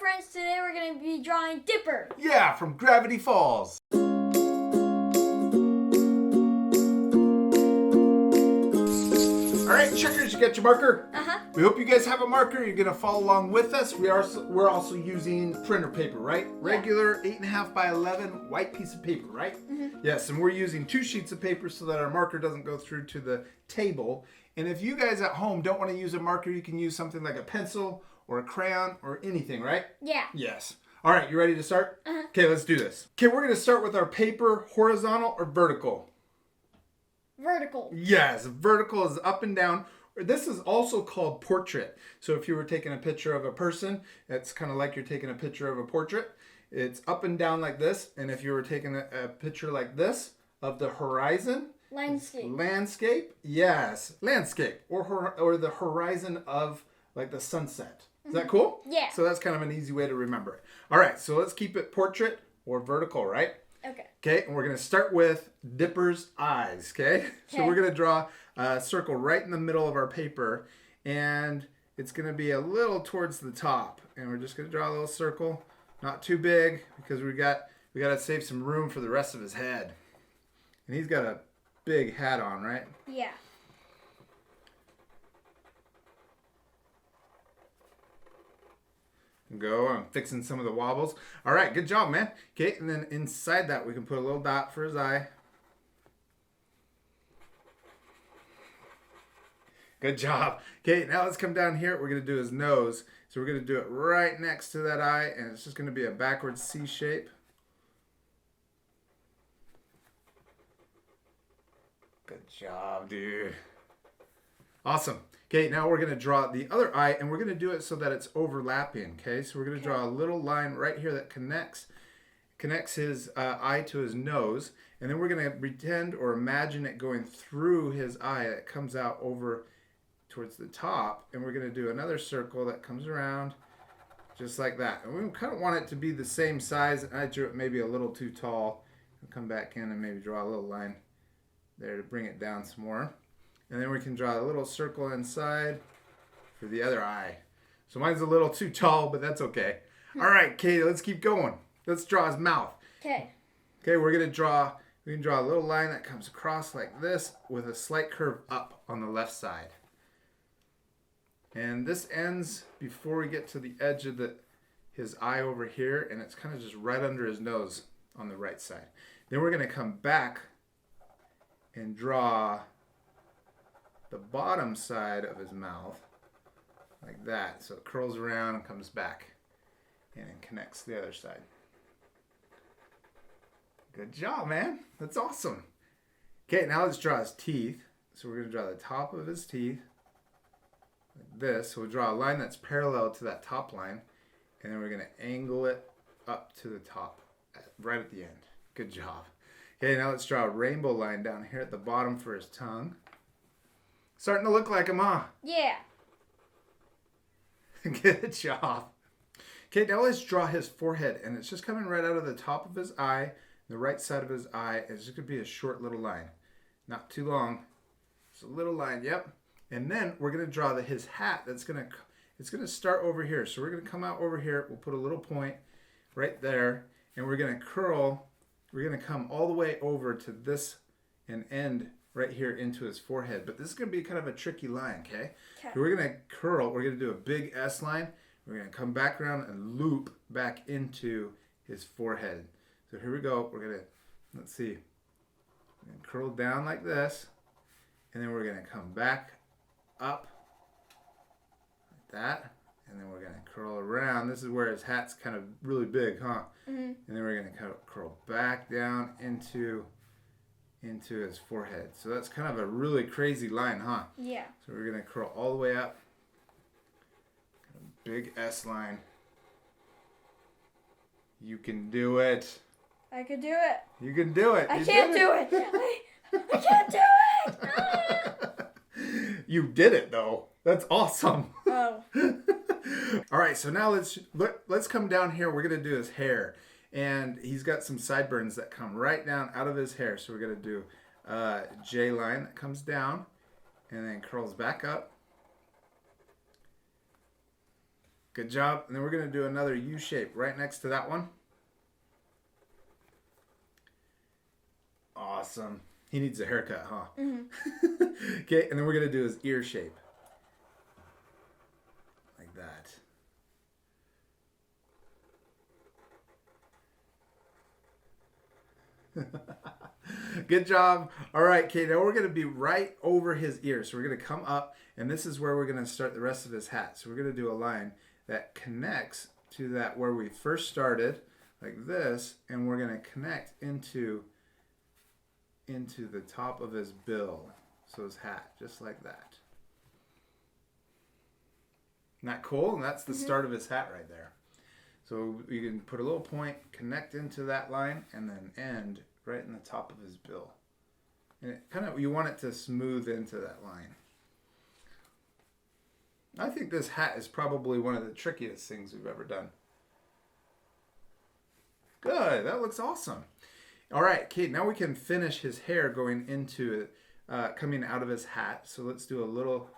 friends, today we're going to be drawing Dipper. Yeah, from Gravity Falls. All right, checkers, you got your marker? Uh-huh. We hope you guys have a marker. You're gonna follow along with us. We're also using printer paper, right? Regular 8.5 by 11 white piece of paper, right? Mm-hmm. Yes, and we're using 2 sheets of paper so that our marker doesn't go through to the table. And if you guys at home don't want to use a marker, you can use something like a pencil or a crayon or anything, right? Yeah. Yes. All right, you ready to start? Uh-huh. Okay, let's do this. Okay, we're gonna start with our paper horizontal or vertical. Vertical. Yes, vertical is up and down. This is also called portrait. So if you were taking a picture of a person, it's kind of like you're taking a picture of a portrait. It's up and down like this. And if you were taking a picture like this of the horizon, Landscape. Yes, landscape or the horizon of like the sunset. Is that cool? Yeah. So that's kind of an easy way to remember it. All right, so let's keep it portrait or vertical, right? Okay. Okay, and we're going to start with Dipper's eyes, okay? So we're going to draw a circle right in the middle of our paper, and it's going to be a little towards the top. And we're just going to draw a little circle, not too big, because we got to save some room for the rest of his head. And he's got a big hat on, right? Yeah. Go, I'm fixing some of the wobbles. All right, good job, man. Okay, and then inside that we can put a little dot for his eye. Good job. Okay, now let's come down here. We're going to do his nose. So we're going to do it right next to that eye, and it's just going to be a backwards C shape. Good job, dude. Awesome. Okay, now we're going to draw the other eye, and we're going to do it so that it's overlapping, okay? So we're going to draw a little line right here that connects his eye to his nose, and then we're going to pretend or imagine it going through his eye that comes out over towards the top, and we're going to do another circle that comes around just like that. And we kind of want it to be the same size, and I drew it maybe a little too tall. I'll come back in and maybe draw a little line there to bring it down some more. And then we can draw a little circle inside for the other eye. So mine's a little too tall, but that's okay. All right, Katie, let's keep going. Let's draw his mouth. Okay. Okay, we can draw a little line that comes across like this with a slight curve up on the left side. And this ends before we get to the edge of his eye over here, and it's kind of just right under his nose on the right side. Then we're going to come back and draw the bottom side of his mouth like that. So it curls around and comes back and it connects the other side. Good job, man. That's awesome. Okay, now let's draw his teeth. So we're going to draw the top of his teeth like this. So we'll draw a line that's parallel to that top line, and then we're going to angle it up to the top right at the end. Good job. Okay, now let's draw a rainbow line down here at the bottom for his tongue. Starting to look like him, huh? Yeah. Good job. Okay, now let's draw his forehead, and it's just coming right out of the top of his eye, the right side of his eye. It's just going to be a short little line. Not too long. Just a little line, yep. And then we're going to draw his hat. It's going to start over here. So we're going to come out over here. We'll put a little point right there, and we're going to curl. We're going to come all the way over to this and end right here into his forehead. But this is going to be kind of a tricky line, okay? So we're going to curl. We're going to do a big S line. We're going to come back around and loop back into his forehead. So here we go. We're going to, let's see. We're going to curl down like this. And then we're going to come back up like that. And then we're going to curl around. This is where his hat's kind of really big, huh? Mm-hmm. And then we're going to kind of curl back down into his forehead. So that's kind of a really crazy line, huh? Yeah. So we're going to curl all the way up. Kind of big S line. You can do it. I could do it. You can do it. I can't do it. I can't do it. Ah. You did it, though. That's awesome. Oh. All right, so now let's come down here. We're going to do his hair. And he's got some sideburns that come right down out of his hair. So we're going to do a J line that comes down and then curls back up. Good job. And then we're going to do another U shape right next to that one. Awesome. He needs a haircut, huh? Mm-hmm. Okay, and then we're going to do his ear shape. Like that. Good job. All right, okay, now we're going to be right over his ear. So we're going to come up, and this is where we're going to start the rest of his hat. So we're going to do a line that connects to that where we first started, like this, and we're going to connect into the top of his bill. So his hat, just like that. Isn't that cool? And that's the start of his hat right there. So you can put a little point, connect into that line, and then end right in the top of his bill. And it kind of, you want it to smooth into that line. I think this hat is probably one of the trickiest things we've ever done. Good, that looks awesome. All right, Kate, now we can finish his hair going into it, coming out of his hat. So let's do a little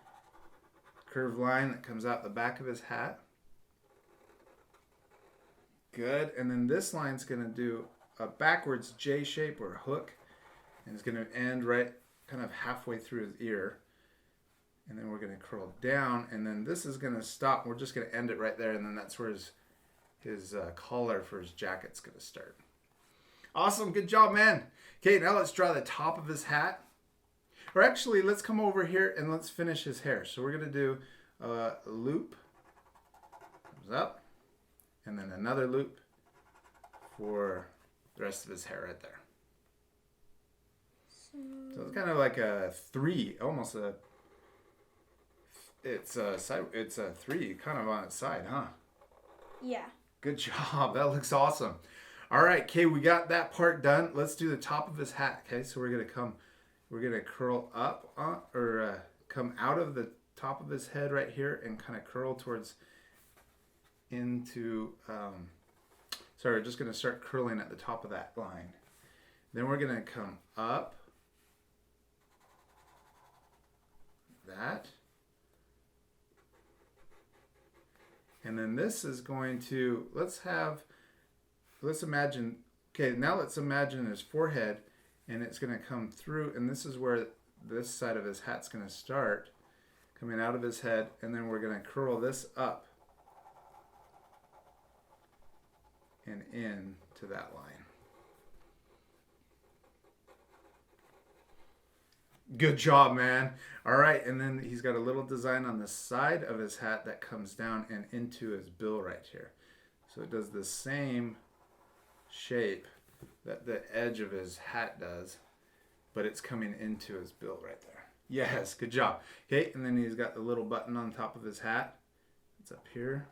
curved line that comes out the back of his hat. Good, and then this line's gonna do a backwards J shape or hook, and it's gonna end right kind of halfway through his ear. And then we're going to curl down, and then this is going to stop. We're just going to end it right there, and then that's where his collar for his jacket's going to start. Awesome. Good job, man. Okay, now let's draw the top of his hat. Or actually, let's come over here and let's finish his hair. So we're going to do a loop. Comes up, and then another loop for the rest of his hair right there. So it's kind of like a 3, almost a... It's a 3 kind of on its side, huh? Yeah. Good job. That looks awesome. All right, okay, we got that part done. Let's do the top of his hat. Okay, so we're gonna curl up come out of the top of his head right here and kind of curl towards into. Sorry, we're just gonna start curling at the top of that line. Then we're gonna come up. That. And then this is going to, let's imagine, okay, now let's imagine his forehead, and it's going to come through, and this is where this side of his hat's going to start, coming out of his head, and then we're going to curl this up and in to that line. Good job, man. All right, and then he's got a little design on the side of his hat that comes down and into his bill right here. So it does the same shape that the edge of his hat does, but it's coming into his bill right there. Yes, good job. Okay, and then he's got the little button on top of his hat. It's up here.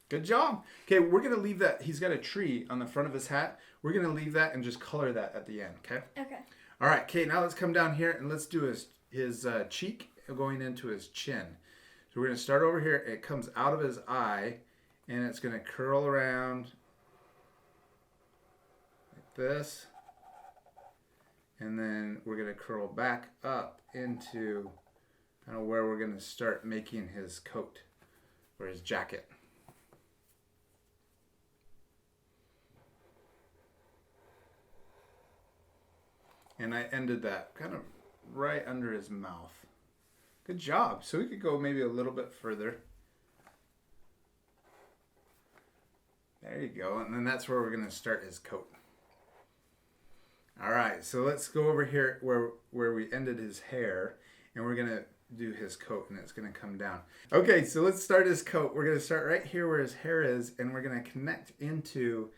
Good job. Okay, we're going to leave that. He's got a tree on the front of his hat. We're going to leave that and just color that at the end, okay? Okay. All right, okay, now let's come down here and let's do his cheek going into his chin. So we're going to start over here. It comes out of his eye, and it's going to curl around like this. And then we're going to curl back up into kind of where we're going to start making his coat or his jacket. And I ended that kind of right under his mouth. Good job. So we could go maybe a little bit further. There you go. And then that's where we're going to start his coat. All right. So let's go over here where we ended his hair. And we're going to do his coat. And it's going to come down. Okay. So let's start his coat. We're going to start right here where his hair is. And we're going to connect into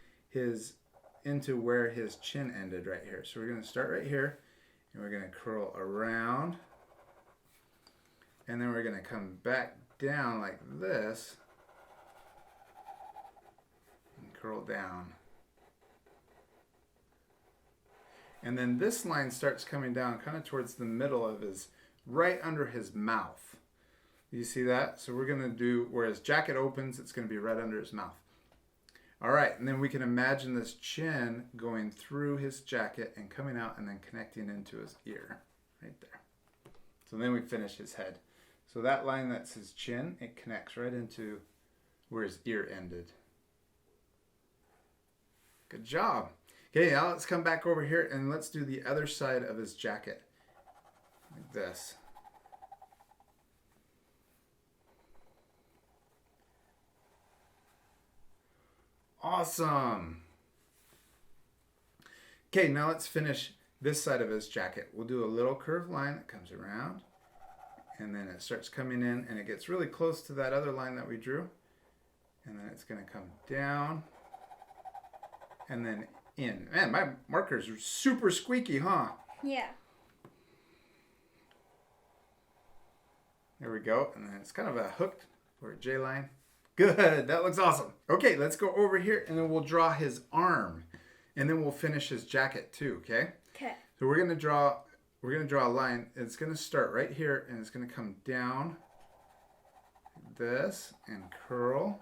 where his chin ended right here. So we're going to start right here, and we're going to curl around, and then we're going to come back down like this and curl down. And then this line starts coming down kind of towards the middle of right under his mouth. You see that? So we're going to do, where his jacket opens, it's going to be right under his mouth. All right, and then we can imagine this chin going through his jacket and coming out and then connecting into his ear right there. So then we finish his head. So that line that's his chin, it connects right into where his ear ended. Good job. Okay, now let's come back over here and let's do the other side of his jacket. Like this. Awesome. Okay, now let's finish this side of his jacket. We'll do a little curved line that comes around, and then it starts coming in, and it gets really close to that other line that we drew. And then it's going to come down, and then in. Man, my markers are super squeaky, huh? Yeah. There we go. And then it's kind of a hooked or a J line. Good. That looks awesome. Okay, let's go over here and then we'll draw his arm. And then we'll finish his jacket too, okay? Okay. So we're gonna draw a line. It's gonna start right here and it's gonna come down like this and curl.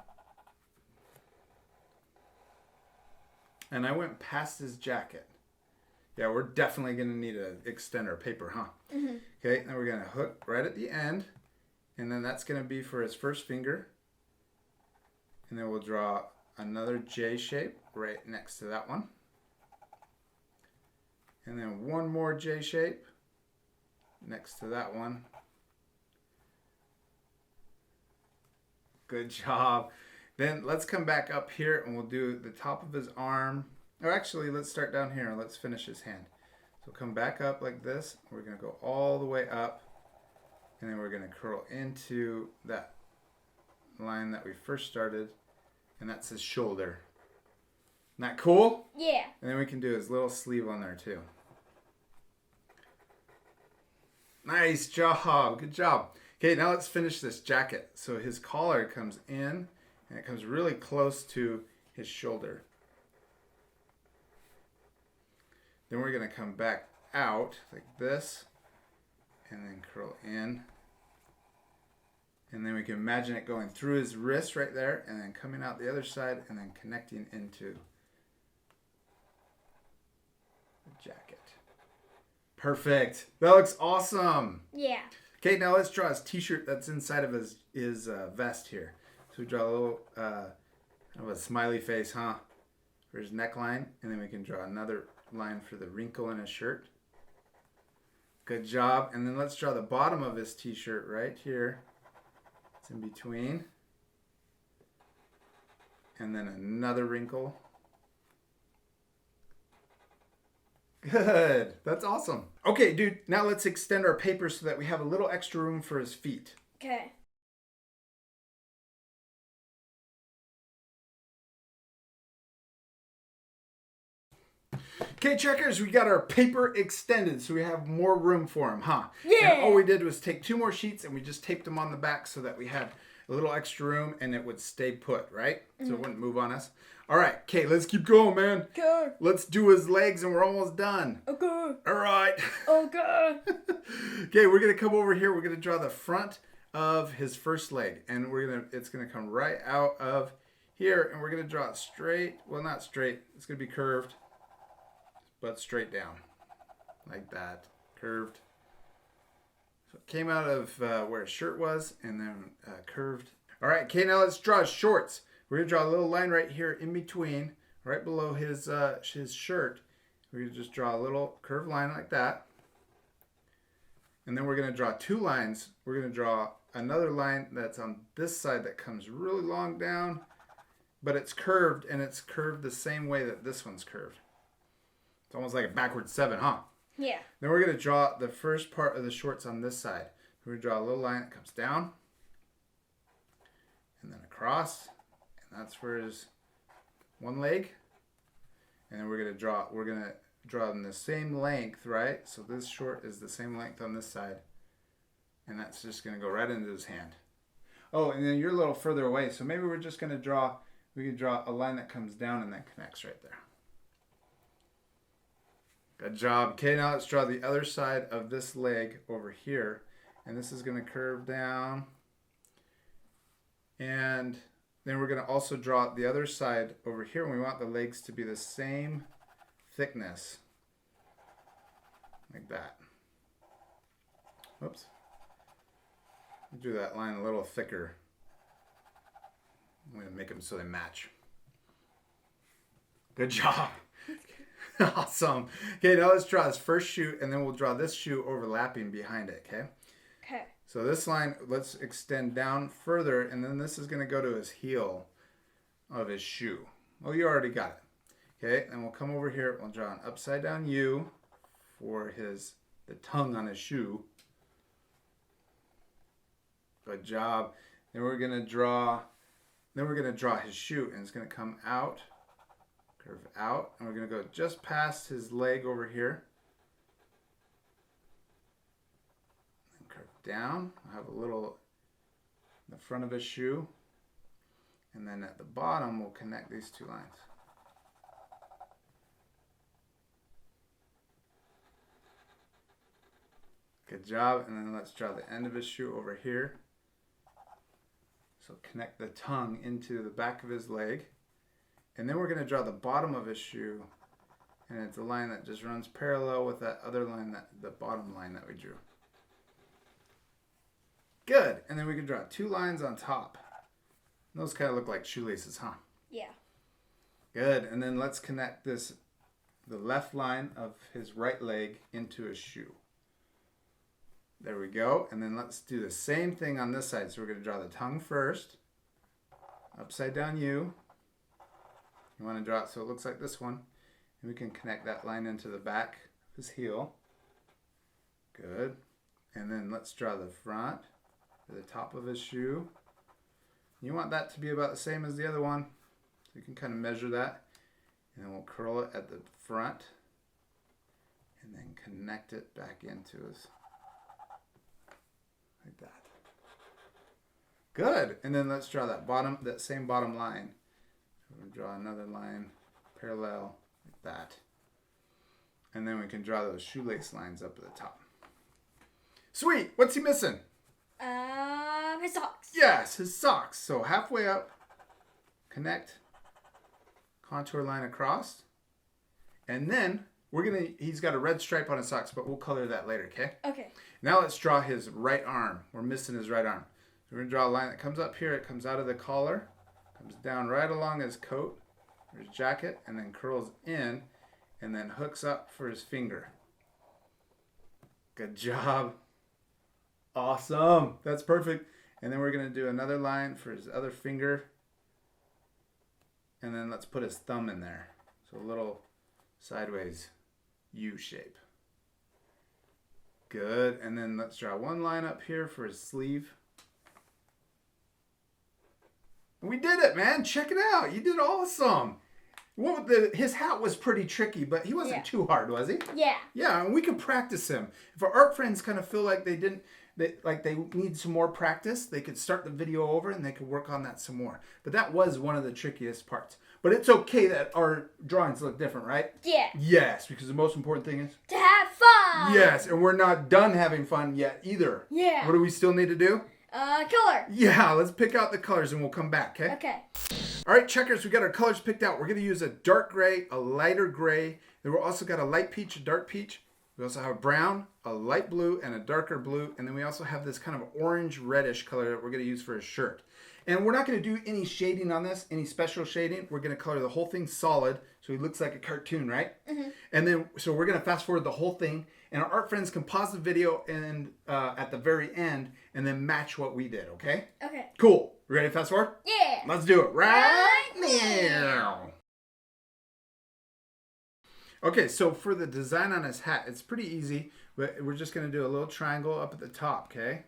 And I went past his jacket. Yeah, we're definitely gonna need to extend our paper, huh? Mm-hmm. Okay, now we're gonna hook right at the end. And then that's gonna be for his first finger. And then we'll draw another J shape right next to that one. And then one more J shape next to that one. Good job. Then let's come back up here and we'll do the top of his arm. Or actually, let's start down here and let's finish his hand. So come back up like this. We're going to go all the way up. And then we're going to curl into that line that we first started. And that's his shoulder. Isn't that cool? Yeah. And then we can do his little sleeve on there too. Nice job. Good job. Okay, now let's finish this jacket. So his collar comes in and it comes really close to his shoulder. Then we're going to come back out like this and then curl in. And then we can imagine it going through his wrist right there and then coming out the other side and then connecting into the jacket. Perfect. That looks awesome. Yeah. Okay, now let's draw his t-shirt that's inside of his vest here. So we draw a little kind of a smiley face, huh? For his neckline. And then we can draw another line for the wrinkle in his shirt. Good job. And then let's draw the bottom of his t-shirt right here. It's in between. And then another wrinkle. Good. That's awesome. Okay, dude, now let's extend our paper so that we have a little extra room for his feet. Okay. Okay, checkers, we got our paper extended so we have more room for him, huh? Yeah. And all we did was take 2 more sheets and we just taped them on the back so that we had a little extra room and it would stay put, right? So it wouldn't move on us. All right, okay, let's keep going, man. Okay. Let's do his legs and we're almost done. Okay. All right. Okay. Okay, we're going to come over here. We're going to draw the front of his first leg and it's going to come right out of here and we're going to draw it straight. Well, not straight. It's going to be curved. But straight down like that, curved. So it came out of where his shirt was and then curved. All right, okay, now let's draw his shorts. We're gonna draw a little line right here in between, right below his shirt. We're gonna just draw a little curved line like that. And then we're gonna draw 2 lines. We're gonna draw another line that's on this side that comes really long down, but it's curved and it's curved the same way that this one's curved. It's almost like a backwards 7, huh? Yeah. Then we're going to draw the first part of the shorts on this side. We're going to draw a little line that comes down. And then across. And that's for his one leg. And then we're going to draw in the same length, right? So this short is the same length on this side. And that's just going to go right into his hand. Oh, and then you're a little further away. So maybe we're just going to we can draw a line that comes down and then connects right there. Good job. Okay, now let's draw the other side of this leg over here. And this is going to curve down. And Then we're going to also draw the other side over here, and we want the legs to be the same thickness. Like that. Whoops. Do that line a little thicker. I'm going to make them so they match. Good job. Awesome. Okay, now let's draw this first shoe, and then we'll draw this shoe overlapping behind it, okay? Okay. So this line, let's extend down further, and then this is going to go to his heel of his shoe. Oh, you already got it. Okay, and we'll come over here. We'll draw an upside down U for the tongue on his shoe. Good job. Then we're going to draw his shoe, and it's going to come out, curve out, and we're going to go just past his leg over here. And curve down. I'll have a little in the front of his shoe. And then at the bottom, we'll connect these two lines. Good job. And then let's draw the end of his shoe over here. So connect the tongue into the back of his leg. And then we're going to draw the bottom of his shoe. And it's a line that just runs parallel with that other line, the bottom line that we drew. Good. And then we can draw two lines on top. Those kind of look like shoelaces, huh? Yeah. Good. And then let's connect the left line of his right leg into his shoe. There we go. And then let's do the same thing on this side. So we're going to draw the tongue first. Upside down U. You want to draw it so it looks like this one. And we can connect that line into the back of his heel. Good. And then let's draw the front, the top of his shoe. You want that to be about the same as the other one. So you can kind of measure that. And then we'll curl it at the front. And then connect it back into his, like that. Good. And then let's draw that same bottom line. So we'll draw another line parallel like that. And then we can draw those shoelace lines up at the top. Sweet. What's he missing? His socks. Yes, his socks. So halfway up, connect, contour line across, and then he's got a red stripe on his socks, but we'll color that later, okay? Okay. Now let's draw his right arm. We're missing his right arm. So we're going to draw a line that comes up here. It comes out of the collar, comes down right along his coat, or his jacket, and then curls in, and then hooks up for his finger. Good job. Awesome. That's perfect. And then we're going to do another line for his other finger. And then let's put his thumb in there. So a little sideways U shape. Good. And then let's draw one line up here for his sleeve. We did it, man. Check it out. You did awesome. His hat was pretty tricky, but he wasn't too hard, was he? Yeah. Yeah, and we can practice him. If our art friends kind of feel like they need some more practice, they could start the video over and they could work on that some more. But that was one of the trickiest parts. But it's okay that our drawings look different, right? Yeah. Yes, because the most important thing is to have fun. Yes, and we're not done having fun yet either. Yeah. What do we still need to do? Color. Yeah, let's pick out the colors and we'll come back, okay? Okay. All right, checkers, we got our colors picked out. We're going to use a dark gray, a lighter gray. Then we've also got a light peach, a dark peach. We also have a brown, a light blue, and a darker blue. And then we also have this kind of orange reddish color that we're going to use for his shirt. And we're not going to do any shading on this, any special shading. We're going to color the whole thing solid so he looks like a cartoon, right? Mm-hmm. And then, so we're going to fast forward the whole thing. And our art friends can pause the video and at the very end and then match what we did, okay? Okay. Cool. Ready to fast forward? Yeah. Let's do it right now. Okay, so for the design on his hat, it's pretty easy. But we're just going to do a little triangle up at the top, okay?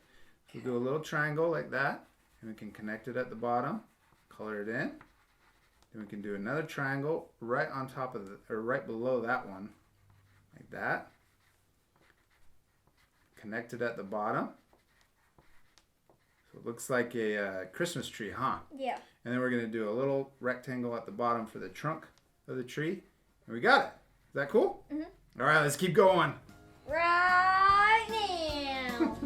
We'll do a little triangle like that. And we can connect it at the bottom. Color it in. Then we can do another triangle right on top of or right below that one. Like that. Connect it at the bottom. So it looks like a Christmas tree, huh? Yeah. And then we're going to do a little rectangle at the bottom for the trunk of the tree. And we got it. Is that cool? Mm-hmm. All right, let's keep going. Right now.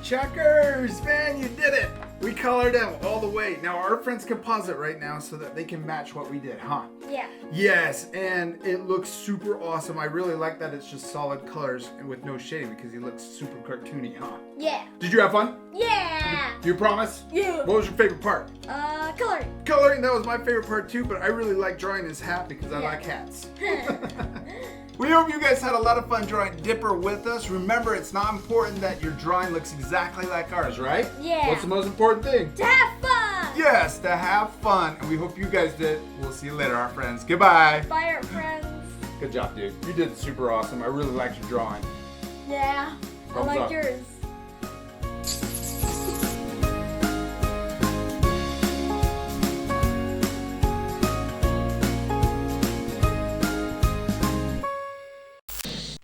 Chuckers, man, you did it. We colored them all the way. Now our friends can pause it right now so that they can match what we did, huh? Yeah. Yes, and it looks super awesome. I really like that it's just solid colors and with no shading because he looks super cartoony, huh? Yeah. Did you have fun? Yeah. You promise? Yeah. What was your favorite part? Coloring. Coloring, that was my favorite part too, but I really like drawing his hat because I Yeah. like hats. We hope you guys had a lot of fun drawing Dipper with us. Remember, it's not important that your drawing looks exactly like ours, right? Yeah. What's the most important thing? To have fun. Yes, to have fun. And we hope you guys did. We'll see you later, our friends. Goodbye. Bye, our friends. Good job, dude. You did super awesome. I really liked your drawing. Yeah. Thumbs I like up. yours.